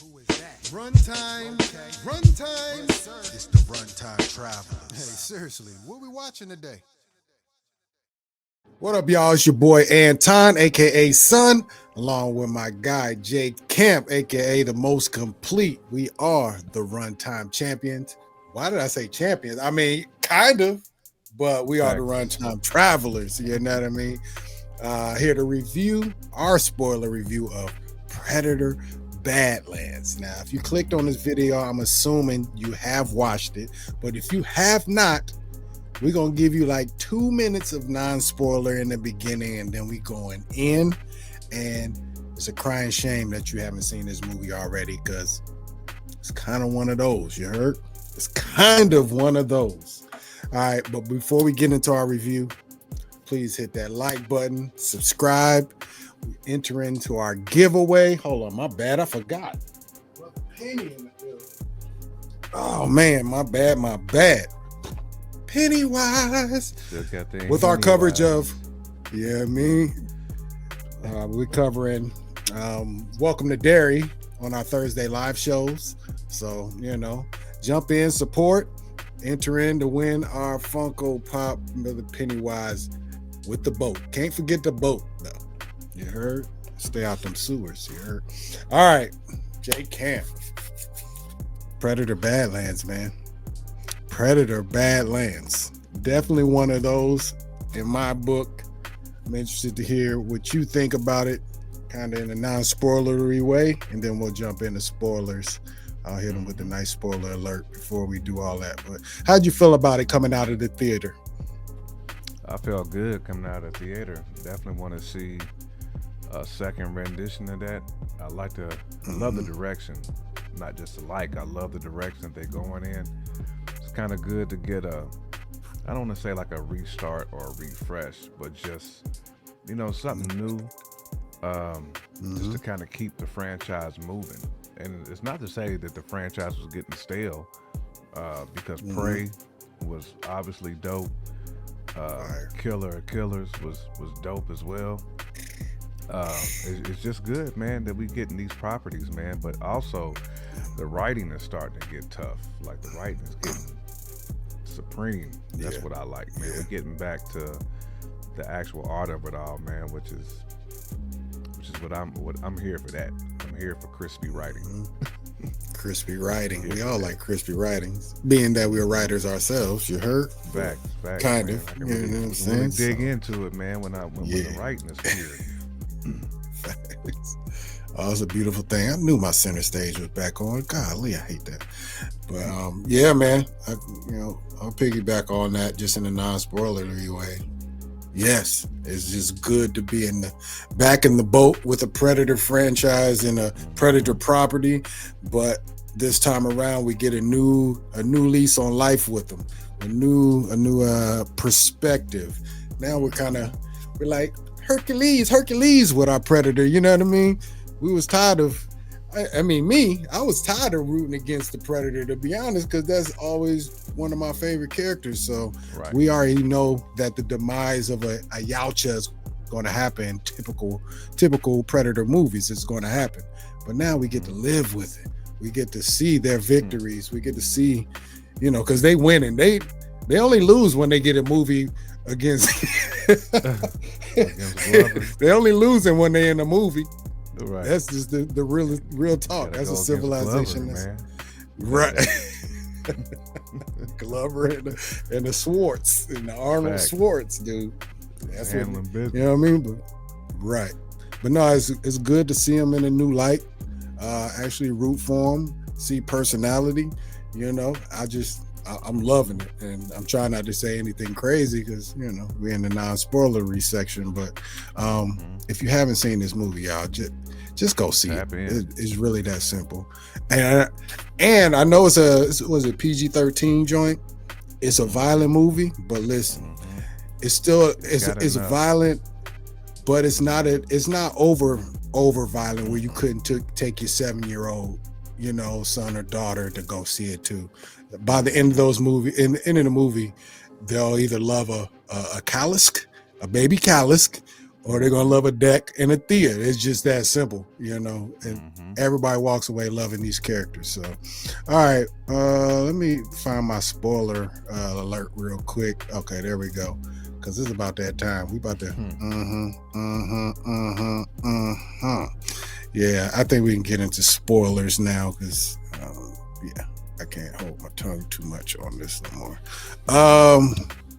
Who is that? Runtime, Okay. runtime. Yes, sir. It's the Runtime Travelers. Hey, seriously, what we watching today? What up, y'all? It's your boy Anton, aka Son, along with my guy Jake Camp, aka the most complete. We are the Runtime Champions. Why did I say champions? I mean, kind of, but we are the Runtime Travelers. You know what I mean? Here to review our spoiler review of Predator Badlands. Now, if you clicked on this video, I'm assuming you have watched it, but if you have not, we're gonna give you like 2 minutes of non-spoiler in the beginning, and then we going in. And it's a crying shame that you haven't seen this movie already, because it's kind of one of those. You heard? It's kind of one of those. All right, but before we get into our review, please hit that like button, subscribe. We enter into our giveaway. Hold on, my bad, I forgot. Penny in the building. Oh man, my bad. Pennywise. With our coverage of, we're covering Welcome to Derry on our Thursday live shows. So, jump in, support, enter in to win our Funko Pop of the Pennywise with the boat. Can't forget the boat, though. You heard? Stay out them sewers, you heard? All right, Jay Camp. Predator Badlands, man. Predator Badlands. Definitely one of those in my book. I'm interested to hear what you think about it, kind of in a non-spoilery way, and then we'll jump into spoilers. I'll hit them with a nice spoiler alert before we do all that. But how'd you feel about it coming out of the theater? I felt good coming out of the theater. Definitely want to see a second rendition of that. I love the direction, not just the I love the direction that they're going in. It's kind of good to get I don't want to say like a restart or a refresh, but just, something new, just to kind of keep the franchise moving. And it's not to say that the franchise was getting stale, because Prey was obviously dope. Killer of Killers was dope as well. It's just good, man, that we getting these properties, man. But also, the writing is starting to get tough. Like, the writing is getting supreme. That's what I like, man. We're getting back to the actual art of it all, man, which is what I'm here for. That I'm here for crispy writing. Crispy writing. We all like crispy writing, being that we're writers ourselves. You heard? Facts. Kind man. of. I can You know what I'm saying? really dig into it, man. When the writing is clear. Oh, it's a beautiful thing. I knew my center stage was back on. Golly, I hate that. But yeah, man. I'll piggyback on that just in a non-spoilery way. Yes, it's just good to be back in the boat with a Predator franchise and a Predator property. But this time around, we get a new lease on life with them, a new perspective. Now we're like Hercules with our Predator. You know what I mean? We was tired of. I was tired of rooting against the Predator, to be honest, because that's always one of my favorite characters. So we already know that the demise of a Yautja is going to happen. Typical Predator movies is going to happen. But now we get to live with it. We get to see their victories. We get to see, because they win, and they only lose when they get a movie against. They only losing when they in a movie. Right. That's just the real talk. That's a civilization. Glover, man. Right. Glover and the Swartz and the Arnold Swartz, dude. That's handling business. You know what I mean? But no, it's good to see him in a new light. Actually root for him, see personality. I'm loving it, and I'm trying not to say anything crazy because we're in the non-spoilery section. But if you haven't seen this movie, y'all just go see it. It's really that simple. And I know was it PG-13 joint. It's a violent movie, but listen, it's still it's violent, but it's not over violent where you couldn't take your 7-year-old son or daughter to go see it too. By the end of those movies, in the movie, they'll either love a Kalisk, a baby Kalisk, or they're gonna love a Deck and a Thea. It's just that simple, and Mm-hmm. everybody walks away loving these characters. So, all right, let me find my spoiler alert real quick. Okay, there we go. Because it's about that time. We about to. Yeah, I think we can get into spoilers now because, yeah, I can't hold my tongue too much on this no more.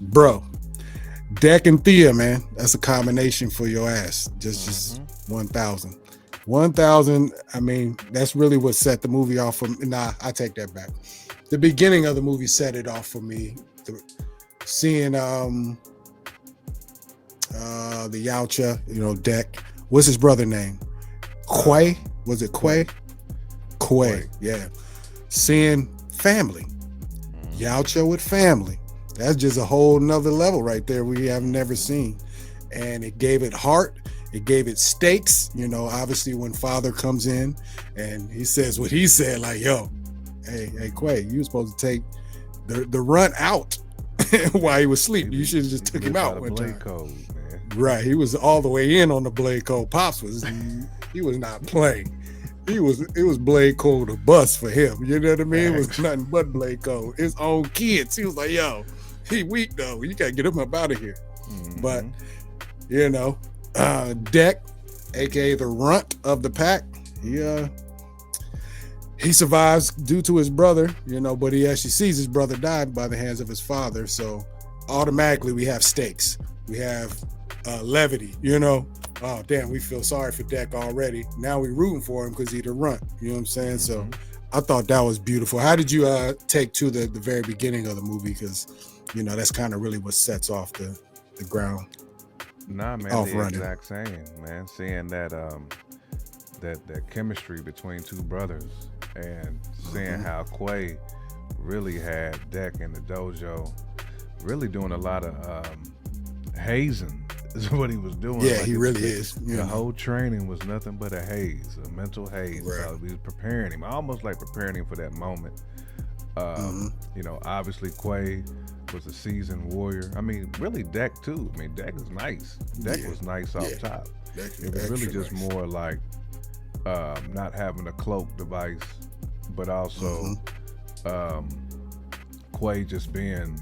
Bro, Deck and Thea, man, that's a combination for your ass. Just 1,000. 1,000. I mean, that's really what set the movie off for me. Nah, I take that back. The beginning of the movie set it off for me. Seeing the Yautja, Deck. What's his brother name? Quay? Was it Quay? Quay, yeah. Seeing family. Yautja with family. That's just a whole nother level right there we have never seen. And it gave it heart. It gave it stakes. Obviously when father comes in and he says what he said, like, yo, hey, Quay, you were supposed to take the run out while he was asleep. You should have just took him out one time. Code, man. Right. He was all the way in on the Blade Code. Pops he was not playing. It was Blade Code a bust for him. You know what I mean? It was nothing but Blade Code. His own kids. He was like, yo, he weak though. You gotta get him up out of here. Mm-hmm. But Deck, aka the runt of the pack, he survives due to his brother, but he actually sees his brother die by the hands of his father. So automatically we have stakes. We have levity, Oh, damn, we feel sorry for Deck already. Now we're rooting for him because he's the runt. You know what I'm saying? So I thought that was beautiful. How did you take to the very beginning of the movie? Because, that's kind of really what sets off the ground. Nah, man, off the running. Exact same, man. Seeing that that chemistry between two brothers and seeing how Quay really had Deck in the dojo, really doing a lot of hazing is what he was doing. Yeah, he really is. The whole training was nothing but a haze, a mental haze. Right. We was preparing him, almost like preparing him for that moment. Obviously Quay was a seasoned warrior. I mean, really Deck too. I mean, Deck was nice. Deck was nice off top. It was really just more like not having a cloak device, but also Quay just being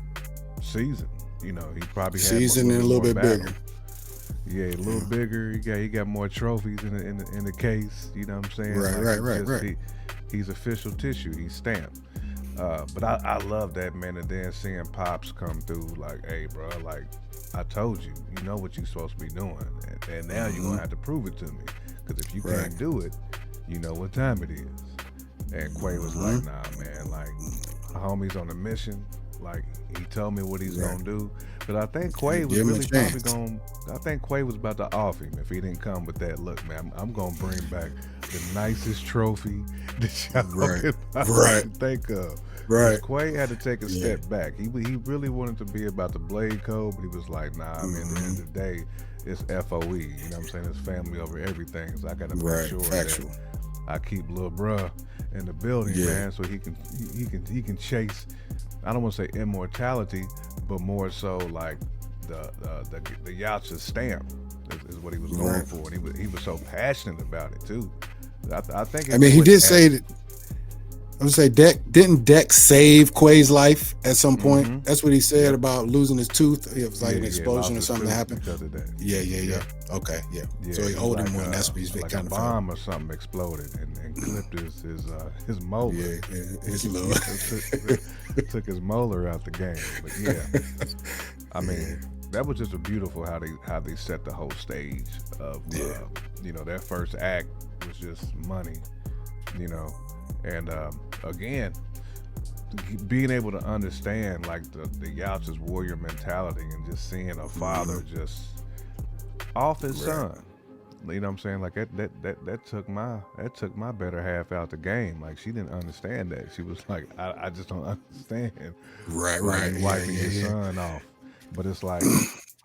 seasoned. He probably had seasoned and a little bit bigger. Yeah, a little bigger. He got more trophies in the case. You know what I'm saying? Right. He's official tissue. He's stamped. But I love that, man. And then seeing Pops come through, like, hey, bro, like I told you, you know what you're supposed to be doing, and now you're gonna have to prove it to me. Because if you can't do it, you know what time it is. And Quay was like, nah, man, like my homie's on a mission. Like he told me what he's gonna do. But I think Quay was really probably going. I think Quay was about to off him if he didn't come with that. Look, man, I'm gonna bring back the nicest trophy that y'all can think of. Right. Quay had to take a step back. He really wanted to be about the Blade Code, but he was like, nah, I mean, at the end of the day, it's FOE. You know what I'm saying? It's family over everything. So I gotta make sure that I keep little bruh in the building, man, so he can chase. I don't want to say immortality, but more so like the Yautja stamp is what he was going for, and he was so passionate about it too. I think. He did say that. I would say didn't Deck save Quay's life at some point? That's what he said about losing his tooth. It was like an explosion or something that happened. Because of that. Yeah. Okay, yeah. So he owed him one. That's what he's like kind a of bomb or something exploded and clipped his molar. Yeah, his little took his molar out the game. But yeah, I mean, that was just a beautiful how they set the whole stage of their first act was just money, and again, being able to understand like the Yautja's warrior mentality and just seeing a father just off his son. You know what I'm saying? Like that took my better half out the game. Like she didn't understand that. She was like, I just don't understand. Right. Wiping your son off. But it's like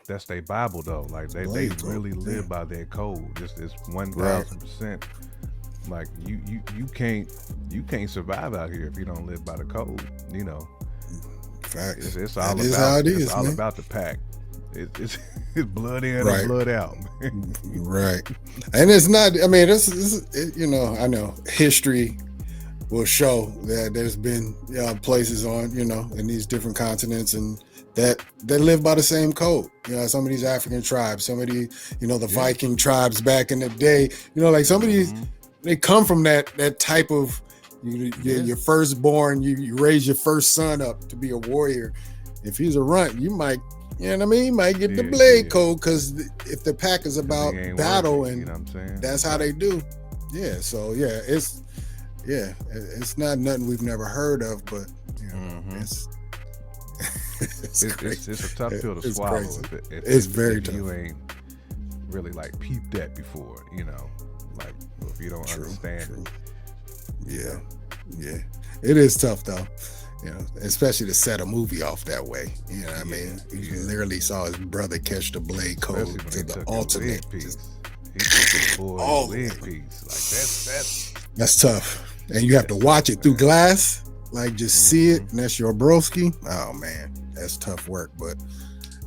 that's their Bible though. Like they really live by their code. It's 1,000%. Like you can't survive out here if you don't live by the code. Facts. It's all about the pack. It's blood in Right. and blood out. Right. And it's not, I mean, you know, I know history will show that there's been places on, you know, in these different continents and that live by the same code. You know, some of these African tribes, some of the, you know, the Viking tribes back in the day, you know, like some of these, they come from that type of, your firstborn, you raise your first son up to be a warrior. If he's a runt, you might, you know what I mean? You might get the blade code because if the pack is about battle worthy, and you know what I'm saying? that's how they do. Yeah. So yeah, it's not nothing we've never heard of, but you know, it's it's a tough pill to swallow. It's very if tough. You ain't really like peeped that before, you know, like if you don't understand it. Yeah. It is tough though. You know, especially to set a movie off that way. You know what I mean? You literally saw his brother catch the blade code to the ultimate piece. He took the boy's leg piece. Like that's tough. And you have to watch it through glass, like just see it, and that's your broski. Oh man, that's tough work. But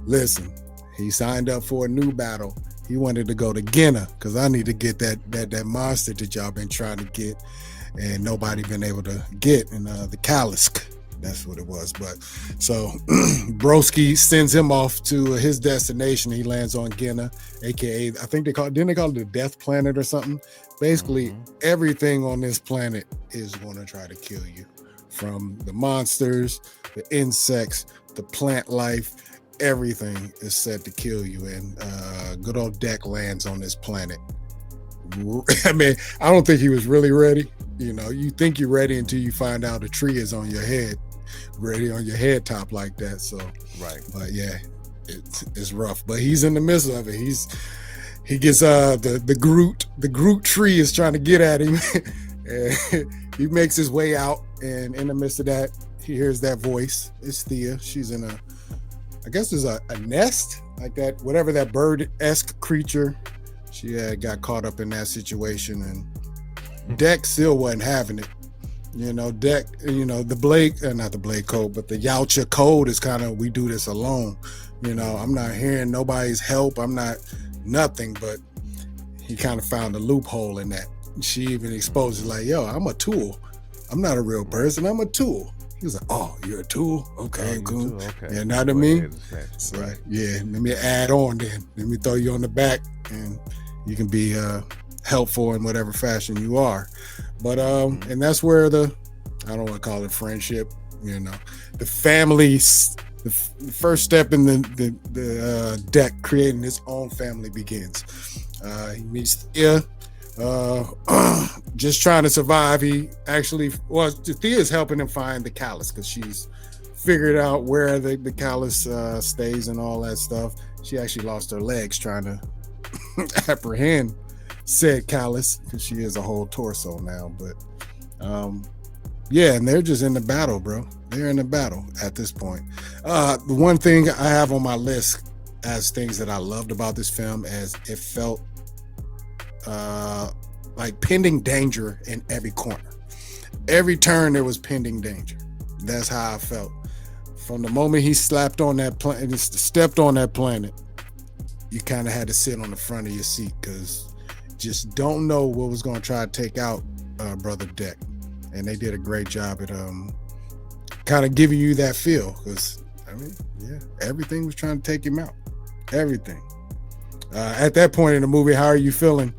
listen, he signed up for a new battle. He wanted to go to Guinea because I need to get that monster that y'all been trying to get, and nobody been able to get in the Kalisk. That's what it was. But so Broski sends him off to his destination. He lands on Guinea, aka I think didn't they call it the Death Planet or something? Basically, everything on this planet is going to try to kill you, from the monsters, the insects, the plant life. Everything is set to kill you, and good old Deck lands on this planet. I mean, I don't think he was really ready. You know, you think you're ready until you find out a tree is on your head, ready on your head top like that. So, right. But yeah, it's rough. But he's in the midst of it. He gets the Groot tree is trying to get at him. And he makes his way out, and in the midst of that, he hears that voice. It's Thea. She's in I guess there's a nest like that, whatever that bird-esque creature. She got caught up in that situation, and Deck still wasn't having it. You know, Deck, you know, not the blade code, but the Yautja code is kind of, we do this alone. You know, I'm not hearing nobody's help. I'm not nothing, but he kind of found a loophole in that. She even exposes like, yo, I'm a tool. I'm not a real person. I'm a tool. He was like, oh, you're a tool? Okay, cool. Okay. You know what I mean? So, right. Yeah, let me add on then. Let me throw you on the back, and you can be helpful in whatever fashion you are. But and that's where I don't want to call it friendship, you know, the family's the first step in the Deck creating his own family begins. He meets Thea, just trying to survive. He actually, Thea's helping him find the callus because she's figured out where the callus stays and all that stuff. She actually lost her legs trying to apprehend said callus because she is a whole torso now. But yeah, and they're just in the battle, bro. They're in the battle at this point. The one thing I have on my list as things that I loved about this film is it felt like pending danger in every corner. Every turn there was pending danger. That's how I felt. From the moment he stepped on that planet, you kind of had to sit on the front of your seat because just don't know what was going to try to take out Brother Deck. And they did a great job at kind of giving you that feel because, I mean, yeah, everything was trying to take him out. Everything. At that point in the movie, how are you feeling?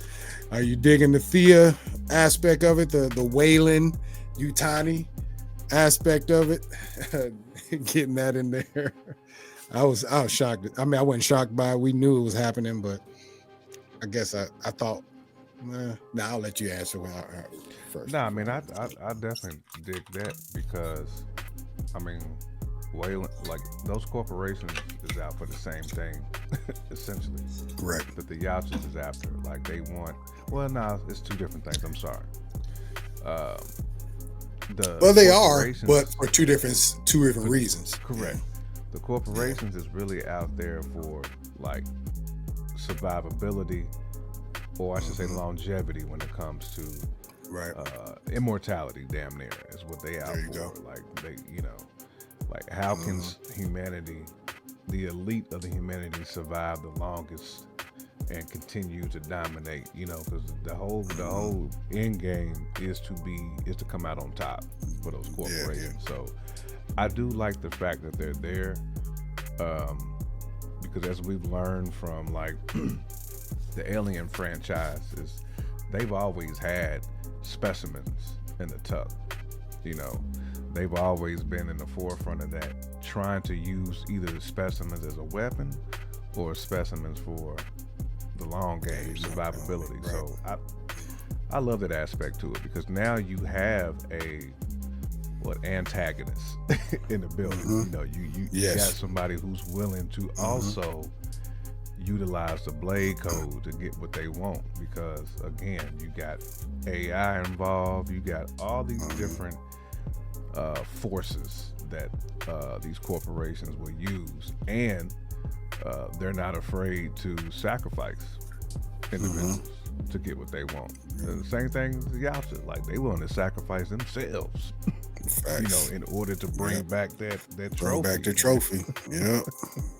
Are you digging the Thea aspect of it, the Wayland Yutani aspect of it? Getting that in there. I was shocked. I mean, I wasn't shocked by it. We knew it was happening, but I guess I thought, I'll let you answer first. I mean, I definitely dig that because, I mean, Wayland, like those corporations is out for the same thing, essentially. Right. That the Yautjas is after. Like they want. Well, it's two different things. I'm sorry. They are, but for two different reasons. Correct. The corporations is really out there for like survivability, or I should say longevity when it comes to immortality. Damn near is what they out for. Go. Like they, like how can humanity the elite of the humanity survive the longest and continue to dominate. You know, because the whole end game is to come out on top for those corporations. So I do like the fact that they're there, because as we've learned from like the Alien franchises, they've always had specimens in the tuck. You know, they've always been in the forefront of that, trying to use either the specimens as a weapon or specimens for the long game survivability. Right. So I love that aspect to it, because now you have a antagonist in the building. You know, you got somebody who's willing to also utilize the blade code to get what they want, because again, you got AI involved, you got all these different forces that these corporations will use, and they're not afraid to sacrifice individuals to get what they want. The same thing as the Yacha, like they willing to sacrifice themselves, you know, in order to bring back that trophy. Bring back the trophy. Yeah,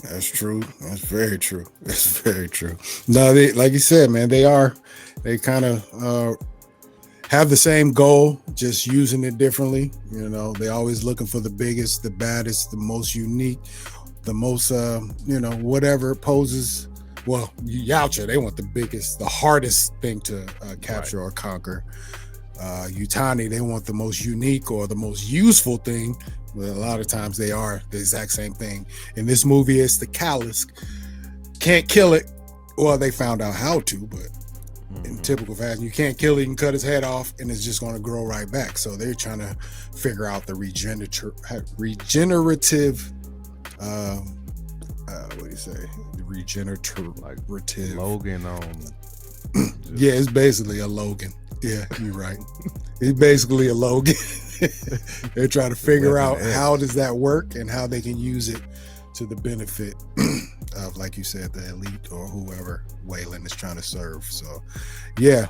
that's true. That's very true. That's very true. No, they, like you said, man, they kind of have the same goal, just using it differently. You know, they always looking for the biggest, the baddest, the most unique, the most, you know, whatever poses. Well, Yacha, they want the biggest, the hardest thing to capture or conquer. Utani, they want the most unique or the most useful thing. But a lot of times they are the exact same thing. In this movie, it's the callus. Can't kill it. Well, they found out how to, but in typical fashion, you can't kill it. You can cut his head off and it's just going to grow right back. So they're trying to figure out the regenerative what do you say? The regenerative, like Logan on. Yeah, it's basically a Logan. Yeah, you're right. It's basically a Logan. They're trying to figure out how does that work and how they can use it to the benefit of, like you said, the elite or whoever Wayland is trying to serve. So, yeah,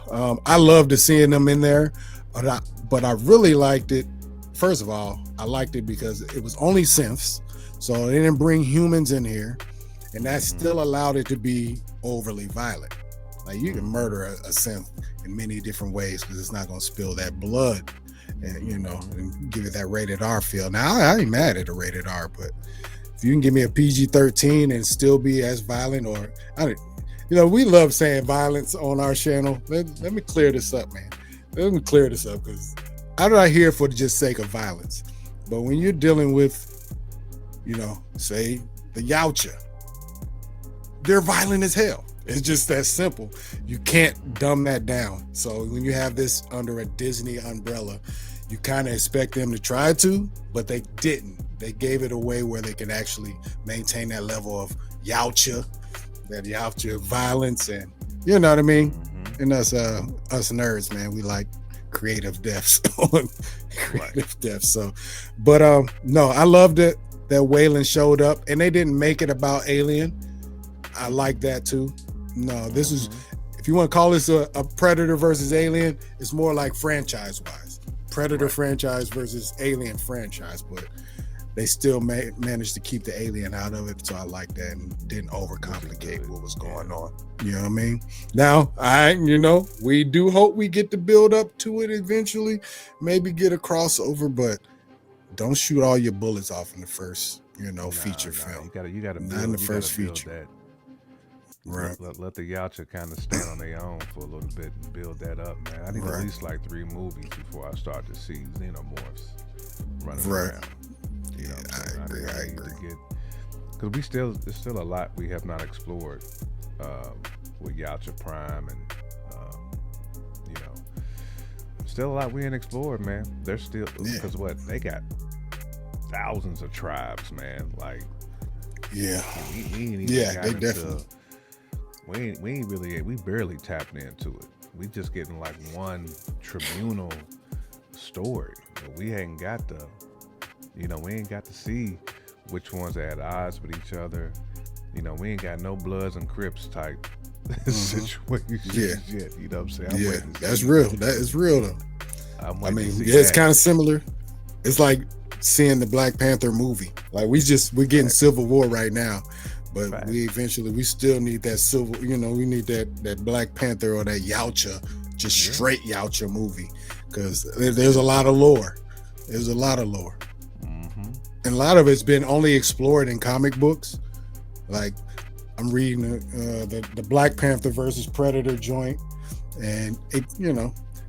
I loved seeing them in there, but I really liked it. First of all, I liked it because it was only synths. So they didn't bring humans in here, and that still allowed it to be overly violent. Like you can murder a synth in many different ways because it's not going to spill that blood, and you know, and give it that rated R feel. Now I ain't mad at a rated R, but if you can give me a PG-13 and still be as violent, or you know, we love saying violence on our channel. Let me clear this up, man. Let me clear this up, because I'm not here for just sake of violence. But when you're dealing with, you know, say the Yacha, they're violent as hell. It's just that simple. You can't dumb that down. So when you have this under a Disney umbrella, you kind of expect them to try to, but they didn't. They gave it a way where they can actually maintain that level of Yacha, that Yacha violence, and you know what I mean? And us nerds, man, we like creative deaths on creative deaths. So, but no, I loved it that Wayland showed up, and they didn't make it about Alien. I like that too. No, this is, if you want to call this a Predator versus Alien, it's more like franchise-wise. Predator franchise versus Alien franchise, but they still managed to keep the Alien out of it, so I like that and didn't overcomplicate what was going on. You know what I mean? Now, you know, we do hope we get to build up to it eventually, maybe get a crossover, but don't shoot all your bullets off in the first, you know, feature film. You gotta build, not in the first feature. That. Right. Let the Yacha kind of stand on their own for a little bit and build that up, man. I need at least like 3 movies before I start to see xenomorphs running around. You know, I agree. Because there's still a lot we have not explored with Yacha Prime, and you know, still a lot we ain't explored, man. They're still, because they got thousands of tribes, man. Like, we ain't even they definitely. We barely tapped into it. We just getting like one tribunal story. We ain't got we ain't got to see which ones are at odds with each other. You know, we ain't got no Bloods and Crips type situation yet. You know what I'm saying? That's real. That is real though. I mean, it's kind of similar. It's like seeing the Black Panther movie. Like we're getting Civil War right now, but Fact. we still need that civil. You know, we need that Black Panther or that Yautja, just straight Yautja movie, because there's a lot of lore. There's a lot of lore, and a lot of it's been only explored in comic books. Like I'm reading the Black Panther versus Predator joint, and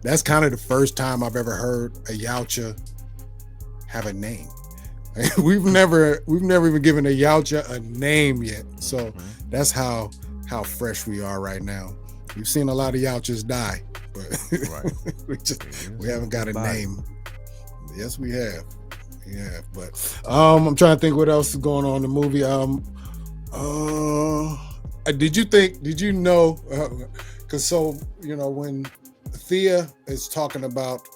that's kind of the first time I've ever heard a Yautja have a name. We've never even given a Yautja a name yet. So that's how fresh we are right now. We've seen a lot of Yautjas die, but we haven't got a name. Yes, we have. Yeah, but I'm trying to think what else is going on in the movie. Did you know? Because when Thea is talking about,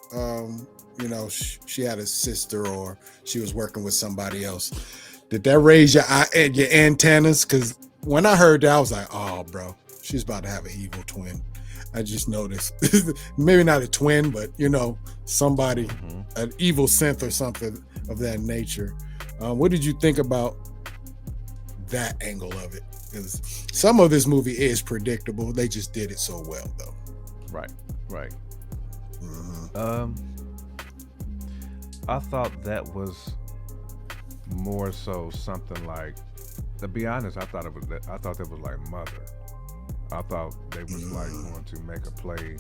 she had a sister or she was working with somebody else. Did that raise your antennas? Because when I heard that, I was like, oh, bro, she's about to have an evil twin. I just noticed. Maybe not a twin, but, somebody, an evil synth or something of that nature. What did you think about that angle of it? Because some of this movie is predictable. They just did it so well, though. Right. I thought that was more so something like, to be honest, I thought it was like Mother. I thought they was like going to make a play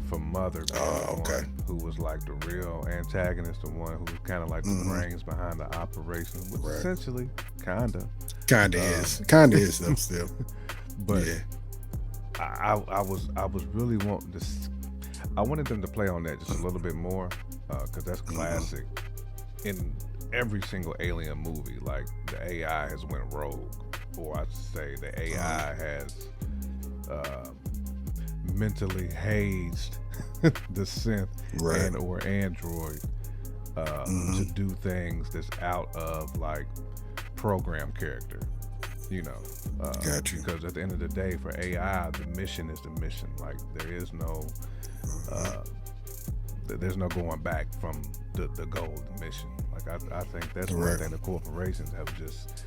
for Mother, one who was like the real antagonist, the one who was kind of like the brains behind the operation, which essentially kind of is though still. But I was really wanting to. I wanted them to play on that just a little bit more, because that's classic in every single Alien movie. Like the AI has went rogue, or I should say the AI has mentally hazed the synth and or android to do things that's out of like program character. Got you. Because at the end of the day, for AI, the mission is the mission. Like there is no there's no going back from the goal of the mission. Like I think that's one thing the corporations have just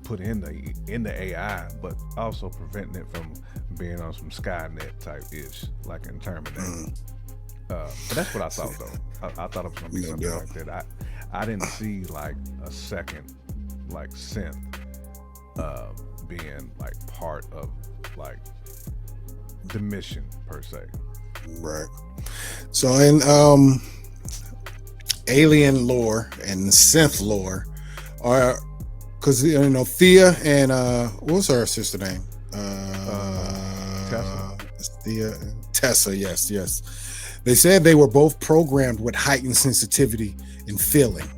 put in the AI, but also preventing it from being on some Skynet type ish, like in Terminator. But that's what I thought though. I thought it was gonna be something like that. I didn't see like a second like synth being like part of like the mission per se. Right. So in alien lore and Synth lore are, because Thea and what was her sister name? Tessa. Yes. They said they were both programmed with heightened sensitivity and feeling.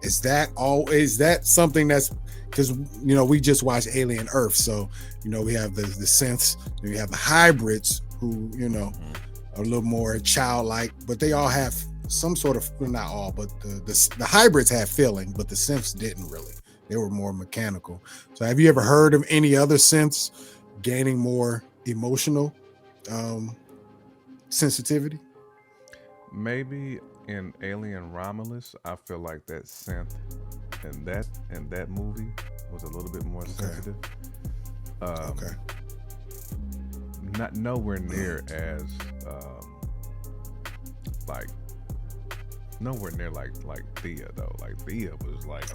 Is that something that's, because we just watched Alien Earth, so we have the synths, and we have the hybrids who are a little more childlike, but they all have some sort of, well, not all, but the hybrids have feeling, but the synths didn't really. They were more mechanical. So have you ever heard of any other synths gaining more emotional sensitivity? Maybe in Alien Romulus, I feel like that synth in that movie was a little bit more sensitive. Not nowhere near as nowhere near like Thea though. Like Thea was like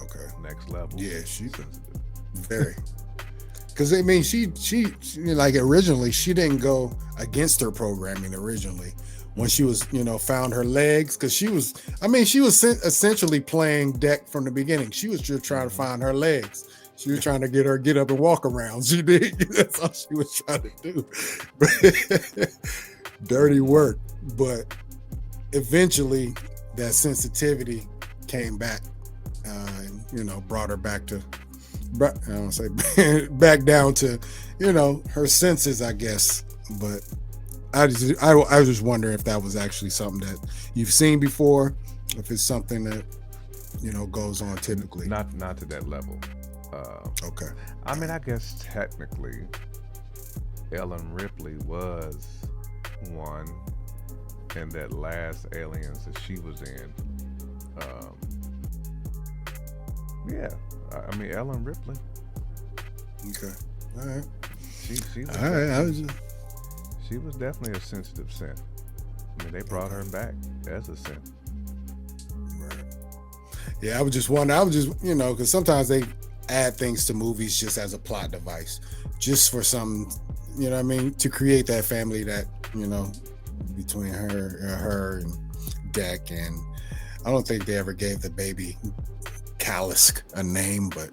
next level. Yeah, she's very. Because I mean, she like originally she didn't go against her programming originally when she was found her legs, because she was essentially playing deck from the beginning. She was just trying to find her legs. She was trying to get her get up and walk around. She did. That's all she was trying to do. Dirty work, but eventually that sensitivity came back, and brought her back to. I don't say back down to, her senses, I guess. But I was just wondering if that was actually something that you've seen before, if it's something that goes on typically. Not to that level. Okay. I mean, I guess technically, Ellen Ripley was one in that last Aliens that she was in. Um, yeah, I mean Ellen Ripley. Okay. All right. She was All right. I definitely was just she was definitely a sensitive synth. I mean, they brought her back as a synth. right. Yeah, I was just wondering. I was just, because sometimes they add things to movies just as a plot device, just for some, what I mean, to create that family that, between her and Deck. And I don't think they ever gave the baby Callus a name, but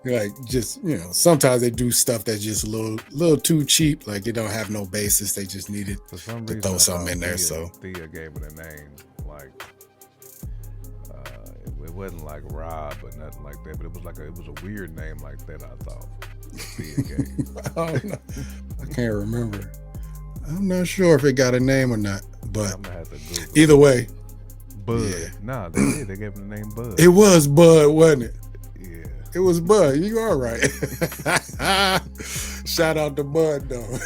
like just sometimes they do stuff that's just a little too cheap, like it don't have no basis. They just needed For some to reason, throw I something thought in there. Thea, So Thea gave it a name. Like it wasn't like Rob or nothing like that, but it was a weird name like that. I thought Thea gave. I don't know. I can't remember. I'm not sure if it got a name or not, but I'm gonna have to Google. either way, Bud. yeah. Nah, they did. They gave him the name Bud. It was Bud, wasn't it? Yeah. It was Bud. You are right. Shout out to Bud though.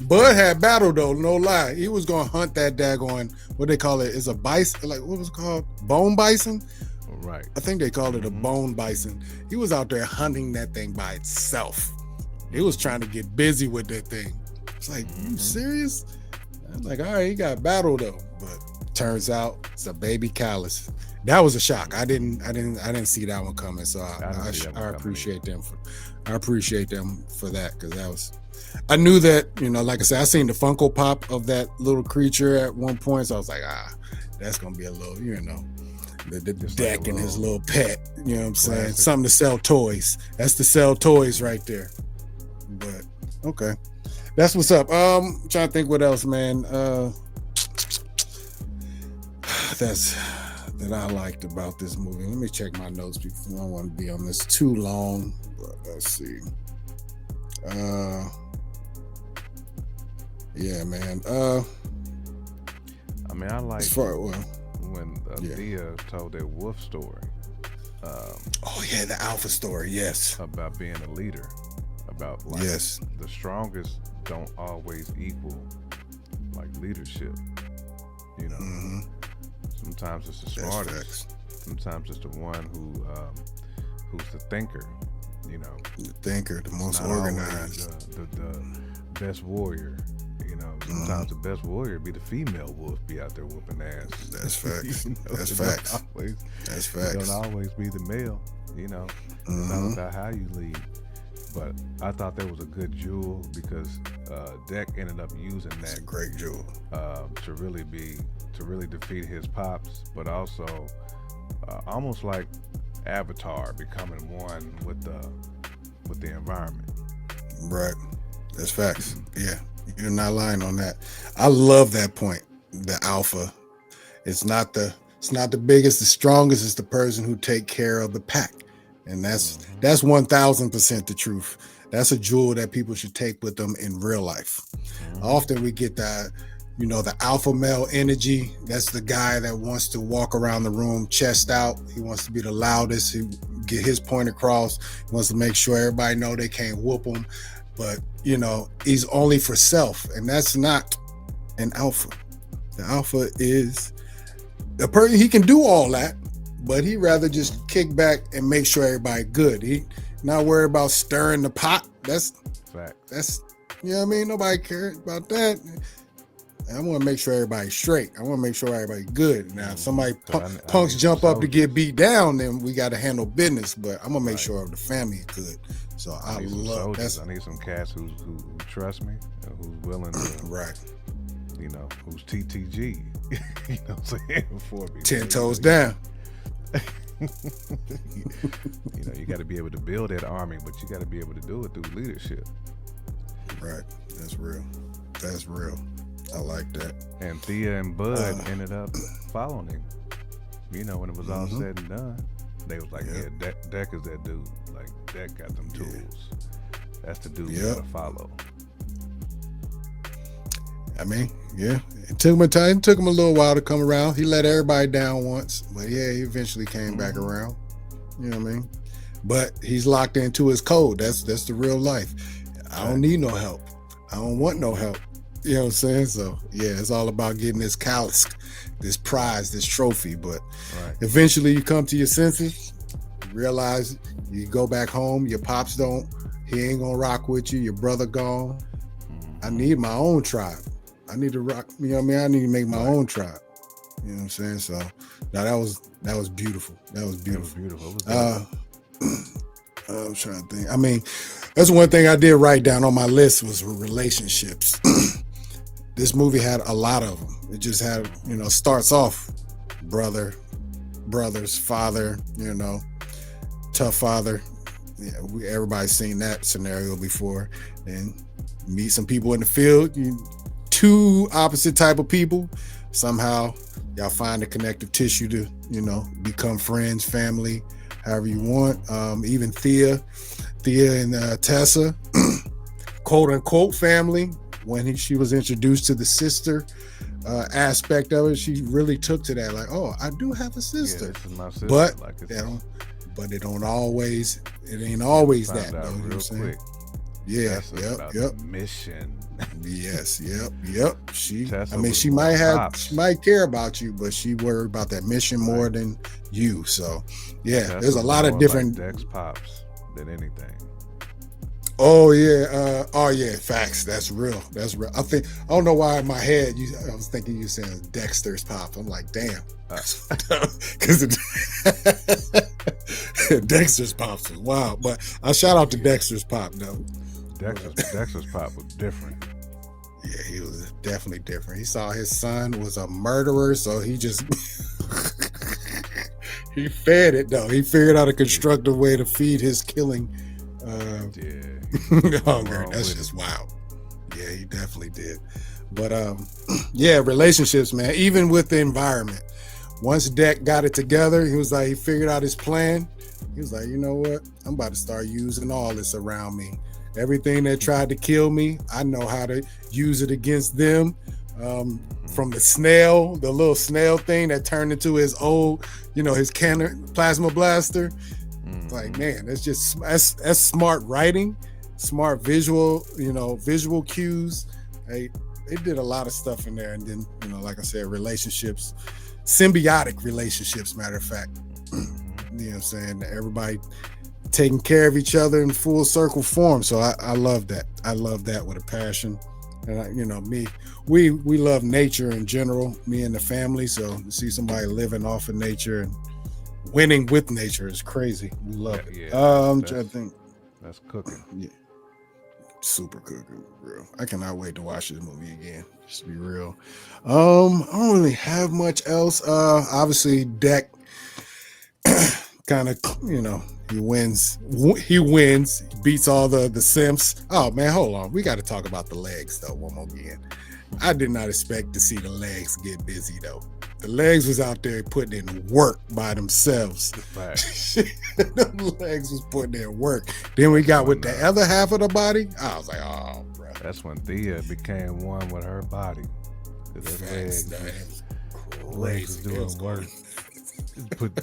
Bud had battle though, no lie. He was gonna hunt that daggone, what they call it? It's a bison, like what was it called? Bone bison? Right. I think they called it a bone bison. He was out there hunting that thing by itself. He was trying to get busy with that thing. It's like, you serious? I'm like, all right, he got battle though. But turns out it's a baby Callus. That was a shock. I didn't see that one coming. So I appreciate them for that, because that was, I knew that, like I said, I seen the Funko Pop of that little creature at one point. So I was like, that's gonna be a little, the Deck like and his little pet. You know what I'm saying? Classic. Something to sell toys. That's to sell toys right there. But okay. That's what's up. Trying to think what else, man. That I liked about this movie. Let me check my notes because I don't want to be on this too long. But let's see. Yeah, man. I mean, I like when Thea told that wolf story. Oh yeah, the alpha story. Yes. About being a leader. About like the strongest don't always equal like leadership. Sometimes it's the smartest. Sometimes it's the one who's the thinker. The thinker, the most not organized, the best warrior. Sometimes the best warrior be the female wolf, be out there whooping ass. That's facts. That's facts. That's facts. It don't always be the male. It's all about how you lead. But I thought that was a good jewel because Deck ended up using that. It's a great jewel to really defeat his pops, but also almost like Avatar becoming one with the environment. Right. That's facts. Yeah, you're not lying on that. I love that point. The alpha. It's not the biggest, the strongest. It's the person who take care of the pack. And that's 1000% the truth. That's a jewel that people should take with them in real life. Often we get that, the alpha male energy. That's the guy that wants to walk around the room chest out. He wants to be the loudest. He get his point across. He wants to make sure everybody know they can't whoop him. But he's only for self, and that's not an alpha. The alpha is the person. He can do all that, but he rather just kick back and make sure everybody good. He not worried about stirring the pot. That's you know what I mean? Nobody cares about that. I want to make sure everybody's straight. I want to make sure everybody's good. Now, if somebody punks jump up to get beat down, then we got to handle business. But I'm gonna make sure the family is good. So I love that. I need some cats who trust me, and who's willing to right. Who's TTG. You know what I'm saying? For me, 10 toes down. You got to be able to build that army, but you got to be able to do it through leadership. Right. That's real. I like that. And Thea and Bud ended up following him. When it was all said and done, they was like, yeah, Deck is that dude. Like, Deck got them tools. Yeah. That's the dude you gotta follow. I mean, yeah. It took him a time. It took him a little while to come around. He let everybody down once, but yeah, he eventually came back around. You know what I mean? But he's locked into his code. That's the real life. I don't need no help. I don't want no help. You know what I'm saying? So yeah, it's all about getting this calisk, this prize, this trophy. But eventually you come to your senses, realize you go back home, your pops he ain't gonna rock with you, your brother gone. I need my own tribe. I need to rock, you know what I mean? I need to make my own tribe. You know what I'm saying? So now that was beautiful. That was beautiful. I'm trying to think. I mean, that's one thing I did write down on my list was relationships. This movie had a lot of them. It just had, starts off brothers, father, tough father. Yeah, everybody's seen that scenario before. And meet some people in the field, two opposite type of people. Somehow y'all find a connective tissue to, become friends, family, however you want. Even Thea and Tessa, quote unquote family. When she was introduced to the sister aspect of it, she really took to that. Like, oh, I do have a sister. Yeah, this is my sister. But like it ain't always that though. You know what I'm saying? Quick. Yeah, yep. Mission. Yes, yep. She Tessa might care about you, but she worried about that mission more than you. So yeah, Tessa there's a lot of different like Dex pops than anything. Oh yeah, facts. That's real. I don't know why in my head I was thinking you saying Dexter's pop. I'm like, damn, because Dexter's pops was wild. But I shout out to Dexter's pop though. Dexter's pop was different. Yeah, he was definitely different. He saw his son was a murderer, so he just he fed it though. He figured out a constructive way to feed his killing. Hunger. That's just wild. Yeah, he definitely did. But yeah, relationships, man. Even with the environment. Once Deck got it together, he figured out his plan. He was like, you know what? I'm about to start using all this around me. Everything that tried to kill me, I know how to use it against them. From the little snail thing that turned into his old, his plasma blaster. Like, man, that's smart writing, smart visual cues. Hey, they did a lot of stuff in there. And then, like I said, relationships, symbiotic relationships, matter of fact. You know what I'm saying? Everybody taking care of each other in full circle form. So I love that. I love that with a passion. And we love nature in general, me and the family. So to see somebody living off of nature and winning with nature is crazy. We love it. Yeah, I'm trying to think. That's cooking. Yeah, super cooking, real. I cannot wait to watch this movie again. Just to be real. I don't really have much else. Obviously, Deck kind of, he wins. He beats all the simps. Oh man, hold on. We got to talk about the legs though one more again. I did not expect to see the legs get busy though. The legs was out there putting in work by themselves. The legs was putting in work. Then we got with the other half of the body. I was like, oh, bro. That's when Thea became one with her body. Legs was doing work. Put the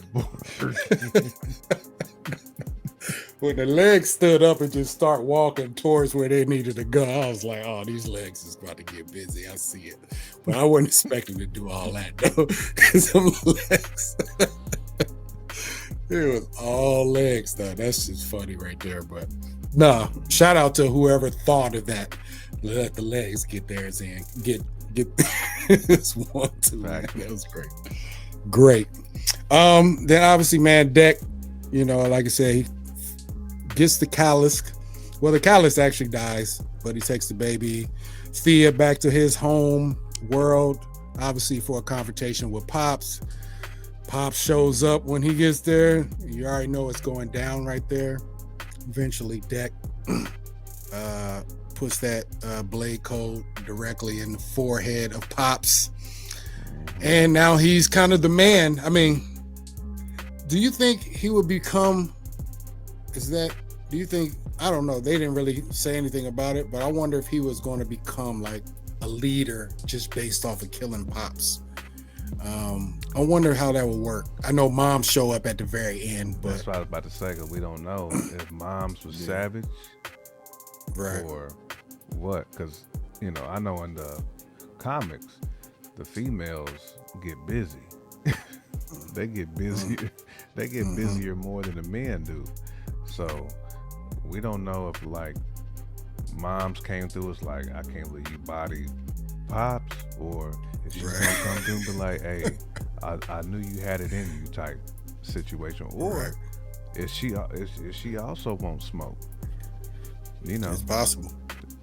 When the legs stood up and just start walking towards where they needed to go, I was like, oh, these legs is about to get busy. I see it. But I wasn't expecting to do all that, though. Because them legs, it was all legs, though. That's just funny right there. But nah, shout out to whoever thought of that. Let the legs get theirs in. Get this one, too. Man. That was great. Then obviously, man, Deck, like I said, he gets the Calisk. Well, the Calisk actually dies, but he takes the baby Thea back to his home world, obviously for a confrontation with Pops. Pops shows up when he gets there. You already know what's going down right there. Eventually, Deck puts that blade code directly in the forehead of Pops. And now he's kind of the man. I mean, do you think he would become, do you think, I don't know, they didn't really say anything about it, but I wonder if he was going to become like a leader just based off of killing Pops. I wonder how that would work. I know moms show up at the very end, but that's what I was about to say, because we don't know if moms was savage, right, or what, because I know in the comics, the females get busy. They get busier. They get Mm-hmm. busier more than the men do. So we don't know if like moms came through us like, I can't believe you body pops, or if she's gonna come Right. through and be like, hey, I knew you had it in you type situation, Right. or if she also won't smoke, you know, It's possible.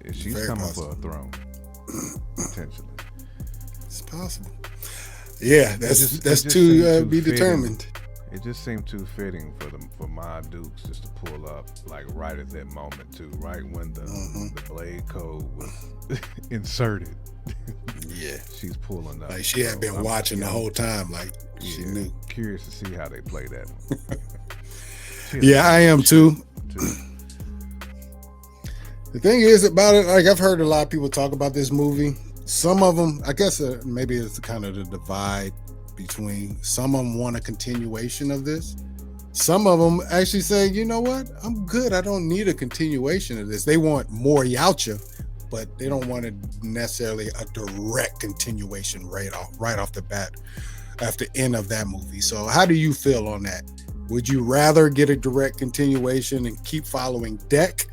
if It's she's very coming for possible. a throne potentially. It's possible. Yeah, It that's just seemed to too be fitting. determined. It just seemed too fitting for my Dukes just to pull up like right at that moment too, right when Hmm. the blade code was inserted. Yeah, She's pulling up. like she had So been watching the I'm whole time. Like she yeah knew. curious to see how they play that one. She had a Yeah, good I little am shit too. too. The thing is about it, like I've heard a lot of people talk about this movie. Some of them, I guess, maybe it's kind of the divide between. Some of them want a continuation of this. Some of them actually say, you know what, I'm good. I don't need a continuation of this. They want more Yautja, but they don't want necessarily a direct continuation right off the bat after the end of that movie. So, how do you feel on that? Would you rather get a direct continuation and keep following Deck,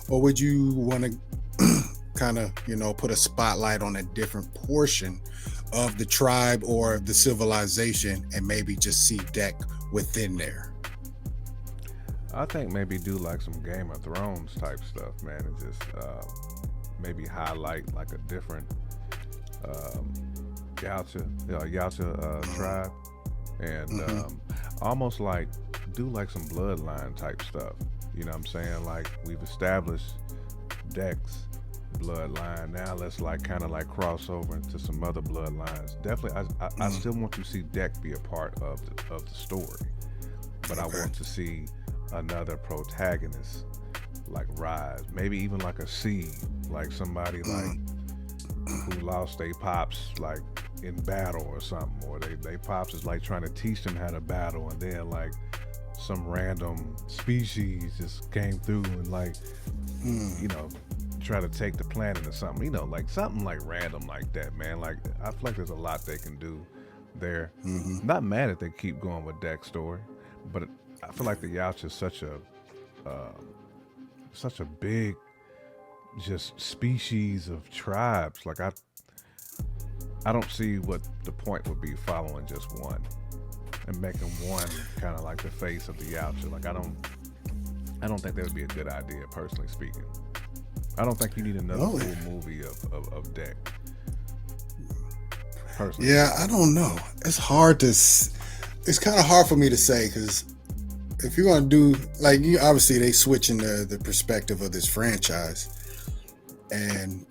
or would you want to kind of put a spotlight on a different portion of the tribe or the civilization and maybe just see Deck within there? I think maybe do like some Game of Thrones type stuff, man, and just maybe highlight like a different um, Yautja tribe, and Mm-hmm. almost like do like some bloodline type stuff. You know what I'm saying? Like we've established Dex bloodline. Now let's like kind of like cross over into some other bloodlines. Definitely, I Mm-hmm. still want to see Dex be a part of the story, but I Okay. want to see another protagonist like rise. Maybe even like a seed, like somebody like Mm-hmm. who lost their pops like in battle or something, or they pops is like trying to teach them how to battle, and then like some random species just came through and like Mm-hmm. you know try to take the planet or something, like something like random like that, man. Like I feel like there's a lot they can do there. Mm-hmm. Not mad if they keep going with Deck's story, but I feel like the Yautja is uh, such a big just species of tribes. Like I don't see what the point would be following just one and making one kind of like the face of the Yautja. Like I don't think that would be a good idea, personally speaking. I don't think you need another Oh, full movie of Deck, personally yeah. speaking. I don't know. It's hard to. It's kind of hard for me to say because if you're gonna do like you, obviously they switching the perspective of this franchise, and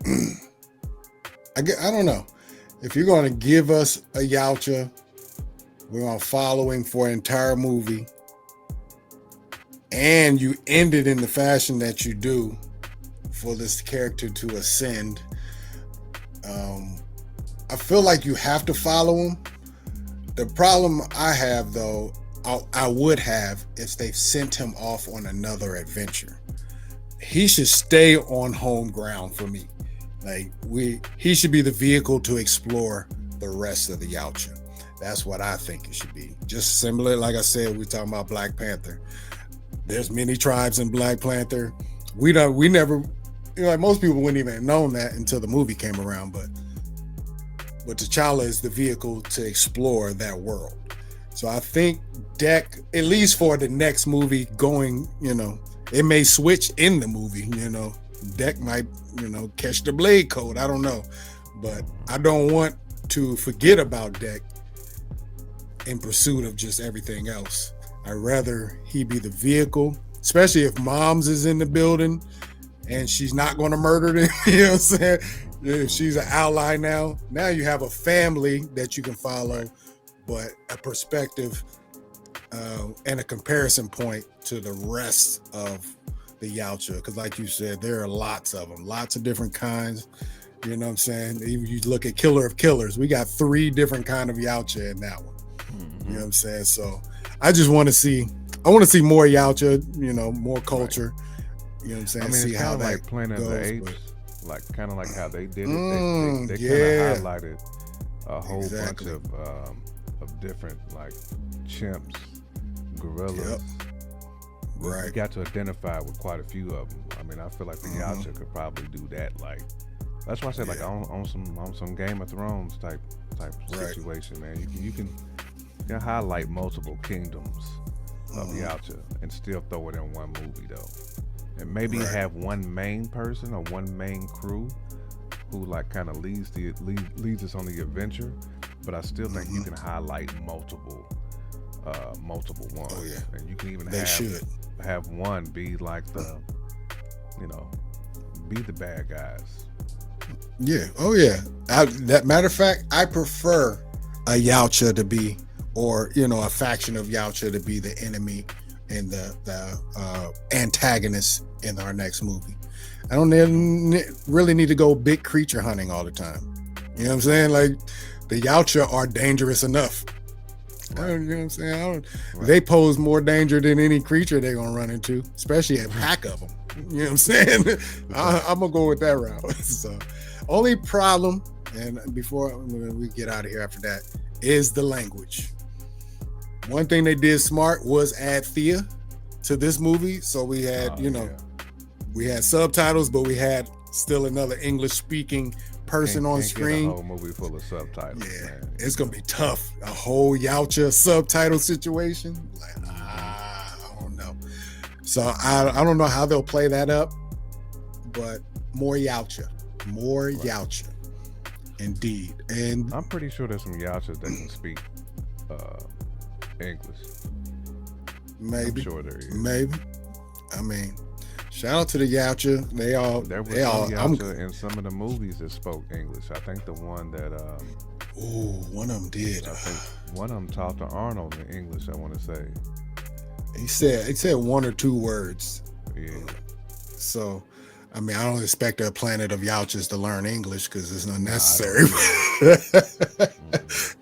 I don't know if you're gonna give us a Yautja, we're gonna follow him for an entire movie, and you end it in the fashion that you do for this character to ascend. Um, I feel like you have to follow him. The problem I have, though, I would have if they've sent him off on another adventure. He should stay on home ground for me. Like he should be the vehicle to explore the rest of the Yautja. That's what I think it should be. Just similar, like I said, we're talking about Black Panther. There's many tribes in Black Panther. We never, like most people wouldn't even have known that until the movie came around. But T'Challa is the vehicle to explore that world. So I think Deck, at least for the next movie going, it may switch in the movie, Deck might, catch the blade code. I don't know. But I don't want to forget about Deck in pursuit of just everything else. I'd rather he be the vehicle, especially if Moms is in the building and she's not going to murder them. You know what I'm saying? If she's an ally now you have a family that you can follow, Right. but a perspective and a comparison point to the rest of the Yautja. Because, like you said, there are lots of them, lots of different kinds. You know what I'm saying? Even you look at Killer of Killers, we got 3 different kind of Yautja in that one. You know what I'm saying? So I just want to see. I want to see more Yautja. More Right. culture. You know what I'm saying? I mean, See it's kind how of that like Planet of the goes. Apes But like kind of like how they did it. They Yeah, kind of highlighted a whole exactly. bunch of different like chimps, gorillas. Yep. We Right. got to identify with quite a few of them. I mean, I feel like the Yacha could probably do that. Like that's why I said like Yeah. on some Game of Thrones type Right. situation, man. You can highlight multiple kingdoms of Yacha and still throw it in one movie though, and maybe Right. have one main person or one main crew who like kind of leads us on the adventure. But I still think you can highlight multiple Oh ones, yeah. and you can even They should. have one be like the you know be the bad guys. Yeah. Oh yeah. That matter of fact, I prefer a Yautja to be, or a faction of Yautja to be the enemy and the antagonist in our next movie. I don't really need to go big creature hunting all the time. You know what I'm saying? Like the Yautja are dangerous enough. You know what I'm saying? They pose more danger than any creature they're gonna run into, especially a pack of them. You know what I'm saying? I'm gonna go with that route. So, only problem, and before we get out of here after that, is the language. One thing they did smart was add Thea to this movie, so we had we had subtitles, but we had still another English speaking person on Can't screen. get a whole movie full of subtitles. Yeah, Man. it's gonna be tough. A whole Yautja subtitle situation. Like, I don't know. So I don't know how they'll play that up, but more Yautja. Indeed. And I'm pretty sure there's some Yachas that can speak English. maybe, I'm sure there is. maybe. I mean, shout out to the Yautja. There was some Yacha in some of the movies that spoke English. I think the one that one of them did. I think one of them talked to Arnold in English. I want to say. He said one or two words. Yeah. So, I mean, I don't expect a planet of Yautjas to learn English because it's unnecessary.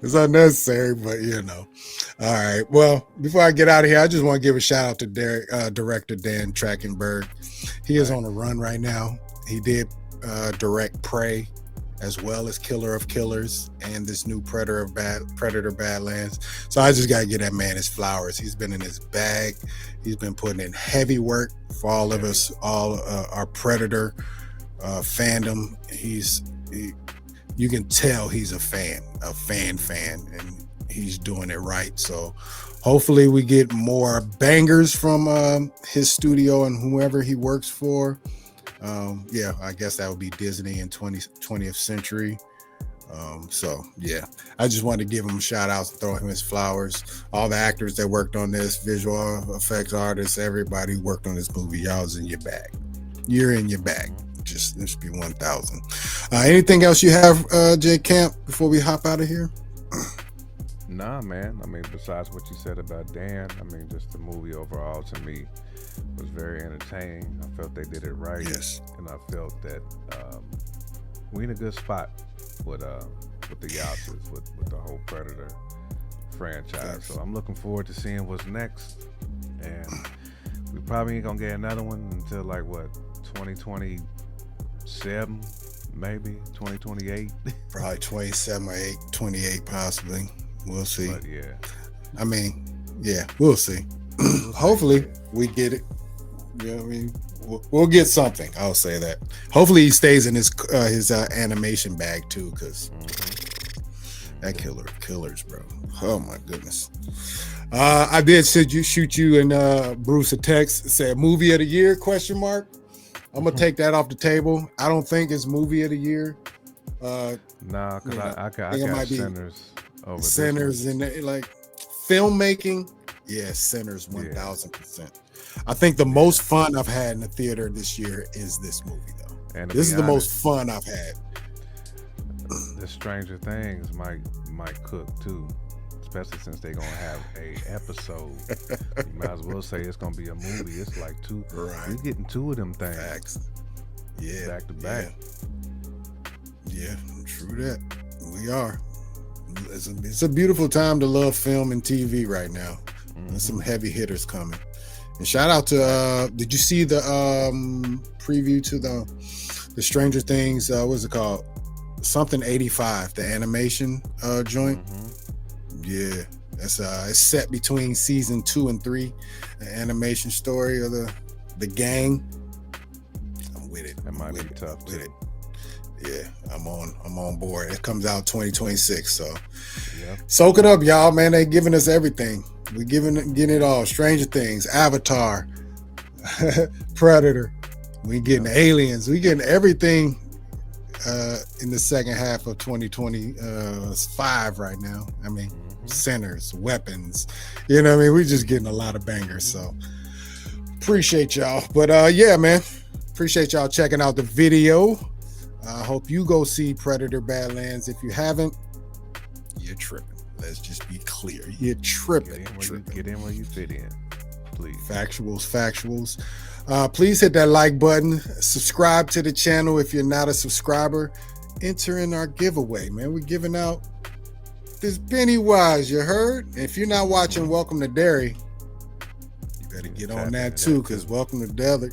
It's unnecessary, but All right. Well, before I get out of here, I just want to give a shout out to director Dan Trachtenberg. He is on the run right now. He did direct Prey, as well as Killer of Killers and this new Predator Badlands. So I just got to give that man his flowers. He's been in his bag. He's been putting in heavy work for all of us, our Predator fandom. You can tell he's a fan, and he's doing it right. So hopefully we get more bangers from his studio and whoever he works for. I guess that would be Disney in 20th century. I just wanted to give him a shout out, throw him his flowers. All the actors that worked on this, visual effects artists, everybody who worked on this movie, y'all's in your bag. You're in your bag. Just be 1,000. Anything else you have, Jay Camp, before we hop out of here? Nah, man. I mean, besides what you said about Dan, I mean, just the movie overall to me was very entertaining. I felt they did it right. Yes. And I felt that we in a good spot with the Yachters, with the whole Predator franchise. Thanks. So I'm looking forward to seeing what's next. And we probably ain't gonna get another one until like what, 2027, maybe 2028. Probably 27 or 28 possibly. We'll see. But yeah. I mean, yeah, we'll see. Hopefully we get it. You know what I mean? We'll get something. I'll say that. Hopefully he stays in his animation bag too, because that killers, bro. Oh my goodness. I did shoot you and Bruce a text. It said movie of the year ? I'm gonna take that off the table. I don't think it's movie of the year. Nah, because I got Sinners over Sinners and like filmmaking. Yeah, Sinners 1,000%. I think the most fun I've had in the theater this year is this movie, though. And this is the most fun I've had. The Stranger Things might cook too, especially since they're gonna have a episode. You might as well say it's gonna be a movie. It's like two. Right. We're getting two of them things. Facts. Yeah. Back to back. Yeah, true that. We are. It's a beautiful time to love film and TV right now. There's some heavy hitters coming. And shout out to did you see the preview to the Stranger Things, what's it called? Something 85, the animation joint. Yeah, that's it's set between season 2 and 3. An animation story of the gang. I'm with it. That might be tough with too. it. Yeah, I'm on board. It comes out 2026. So soak it up, y'all. Man, they giving us everything. We getting it all. Stranger Things, Avatar, Predator. We getting aliens. We getting everything in the second half of 2025 right now. I mean, centers, weapons. You know what I mean? We're just getting a lot of bangers. So appreciate y'all. But yeah, man. Appreciate y'all checking out the video. I hope you go see Predator Badlands. If you haven't, you're tripping. Let's just be clear. You're tripping. Get in where you fit in, please. Factuals. Please hit that like button. Subscribe to the channel if you're not a subscriber. Enter in our giveaway, man. We're giving out this Pennywise, you heard? If you're not watching Welcome to Derry, you better get on that too, because Welcome to Derry.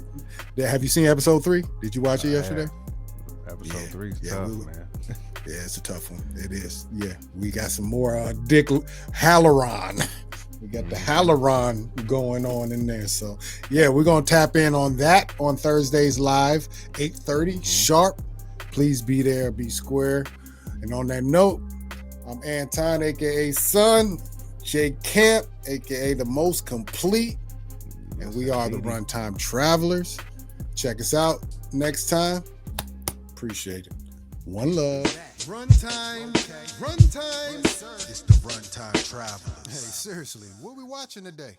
Have you seen episode 3? Did you watch it yesterday? Episode 3 is tough, man. Yeah, it's a tough one. It is. Yeah, we got some more Dick Halloran. We got the Halloran going on in there. So, yeah, we're going to tap in on that on Thursdays live, 8:30 sharp. Please be there, be square. And on that note, I'm Anton, a.k.a. Son, Jay Camp, a.k.a. the most complete. And we are the Runtime Travelers. Check us out next time. Appreciate it. One love. Runtime. It's the Runtime Travelers. Hey, seriously, what we watching today?